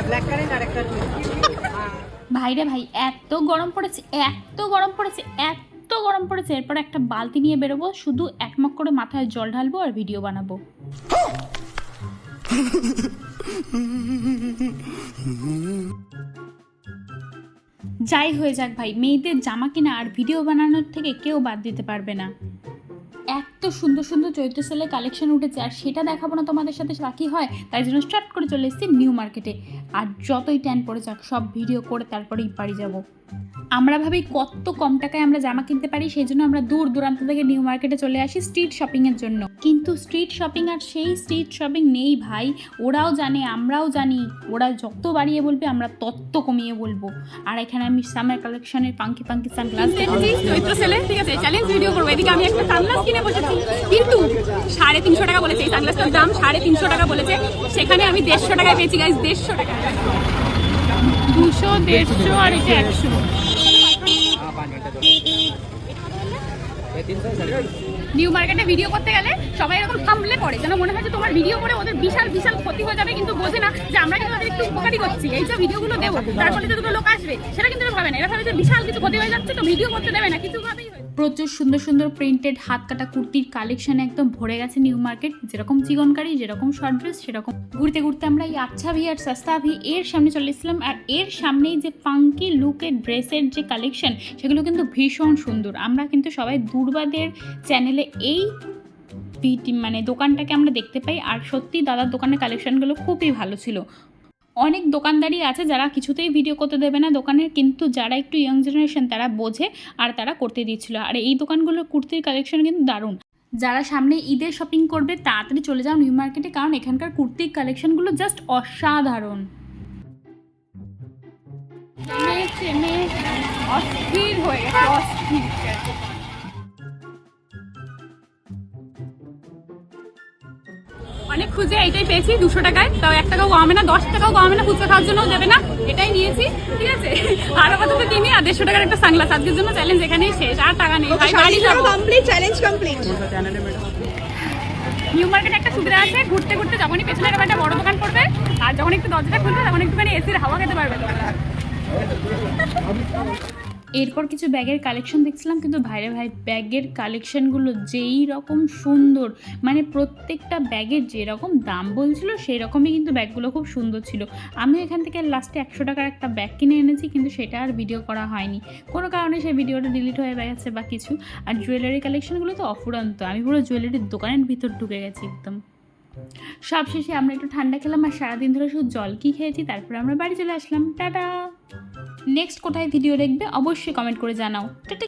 Black current আর একটা ভাইরে ভাই, এত গরম পড়েছে, এত গরম পড়েছে, এত গরম পড়েছে। এরপর একটা বালতি নিয়ে বেরোবো, শুধু একমগ করে মাথায় জল ঢালবো আর ভিডিও বানাবো। যাই হয়ে যাক ভাই, মেয়েদের জামা কিনা আর ভিডিও বানানোর থেকে কেউ বাদ দিতে পারবে না। এত সুন্দর সুন্দর চৈত্র সেলের কালেকশন উঠেছে, আর সেটা দেখাবো না তোমাদের সাথে বাকি হয়, তাই জন্য স্টার্ট করে চলে এসেছি নিউ মার্কেটে। আর যতই ট্যান পড়ে যাক, সব ভিডিও করে তারপরেই বাড়ি যাব। আমরা ভাবি কত কম টাকায় আমরা জামা কিনতে পারি, সেই জন্য আমরা দূর দূরান্ত থেকে নিউ মার্কেটে চলে আসি স্ট্রিট শপিংয়ের জন্য। কিন্তু স্ট্রিট শপিং আর সেই স্ট্রিট শপিং নেই ভাই। ওরাও জানে, আমরাও জানি, ওরা যত বাড়িয়ে বলবে আমরা তত কমিয়ে বলবো। আর এখানে আমি সামার কালেকশনের পাঙ্কি পাঙ্কি সানগ্লাস দেখেছি চৈত্র সেলে, ঠিক আছে, চ্যালেঞ্জ ভিডিও করবো। এদিকে আমি একটা সানগ্লাস কিনে বসেছি, কিন্তু 350 টাকা বলেছে। এই সানগ্লাসটার দাম 350 টাকা বলেছে, সেখানে আমি 150 টাকায় পেয়েছি গাইস। 150 টাকা, 200, 150 আর এটা 100। নিউ মার্কেটে ভিডিও করতে গেলে সবাই এরকম থামলে পড়ে, যেন মনে হয় যে তোমার ভিডিও করে ওদের বিশাল বিশাল ক্ষতি হয়ে যাবে, কিন্তু বোঝে না যে আমরা কিন্তু ওদের একটু উপকারী করছি। এই যে ভিডিওগুলো দেবো, তার ফলে যে দুটো লোক আসবে, সেটা কিন্তু ভাবে না। এরা ভাবে যে বিশাল কিছু ক্ষতি হয়ে যাচ্ছে, তো ভিডিও করতে দেবে না, কিছু ভাবেই। প্রচুর সুন্দর সুন্দর প্রিন্টেড হাত কাটা কুর্তির কালেকশন একদম ভরে গেছে নিউ মার্কেট। যেরকম চিকনকারি, যেরকম শর্ট ড্রেস, সেরকম। ঘুরতে ঘুরতে আমরা এই আচ্ছা ভি আর সস্তা ভি এর সামনে চলে এসেছিলাম। আর এর সামনেই যে ফাঙ্কি লুকের ড্রেসের যে কালেকশন, সেগুলো কিন্তু ভীষণ সুন্দর। আমরা কিন্তু সবাই দুর্বাদের চ্যানেলে এই মানে দোকানটাকে আমরা দেখতে পাই। আর সত্যি দাদার দোকানের কালেকশনগুলো খুবই ভালো ছিল। অনেক দোকানদারই আছে যারা কিছুতেই ভিডিও করতে দেবে না দোকানের, কিন্তু যারা একটু ইয়াং জেনারেশন তারা বোঝে আর তারা করতে দিচ্ছিল। আর এই দোকানগুলোর কুর্তির কালেকশন কিন্তু দারুণ। যারা সামনে ঈদের শপিং করবে তাড়াতাড়ি চলে যাও নিউ মার্কেটে, কারণ এখানকার কুর্তির কালেকশনগুলো জাস্ট অসাধারণ। অস্থির হয়ে গেছে, অস্থির। অনেক খুঁজে এইটাই পেয়েছি 200 টাকায়, তাও 1 টাকাও কমে না, 10 টাকাও কমে না, ফুচকা খাওয়ার জন্যও দেবে না, এটাই নিয়েছি, ঠিক আছে। আর আপাতত কিনি। আর 150 টাকার একটা সানগ্লাস। আজকের জন্য চ্যালেঞ্জ এখানেই শেষ, আর টাকা নেই ভাই, বাড়ি যাবো। Complete, challenge complete. নিউ মার্কেটে একটা সুবিধা আছে, ঘুরতে ঘুরতে যখনই পেছনে একটা বড় দোকান পড়বে, আর যখন একটু দরজাটা খুলবে তখন একটুখানি এসির হাওয়া খেতে পারবে তোমরা। এরপর কিছু ব্যাগের কালেকশন দেখছিলাম, কিন্তু ভাইরে ভাই, ব্যাগের কালেকশনগুলো যেই রকম সুন্দর, মানে প্রত্যেকটা ব্যাগের যেরকম দাম বলছিল সেই রকমই কিন্তু ব্যাগগুলো খুব সুন্দর ছিল। আমি এখান থেকে লাস্টে 100 টাকার একটা ব্যাগ কিনে এনেছি, কিন্তু সেটা আর ভিডিও করা হয়নি, কোনো কারণে সেই ভিডিওটা ডিলিট হয়ে গেছে বা কিছু। আর জুয়েলারি কালেকশনগুলো তো অফুরন্ত, আমি পুরো জুয়েলারির দোকানের ভিতর ঢুকে গেছি একদম। সবশেষে আমরা একটু ঠান্ডা খেলাম, আর সারাদিন ধরে শুধু জল কি খেয়েছি, তারপরে আমরা বাড়ি চলে আসলাম। টাটা। নেক্সট কোথায় ভিডিও দেখবে অবশ্যই কমেন্ট করে জানাও। টাটা।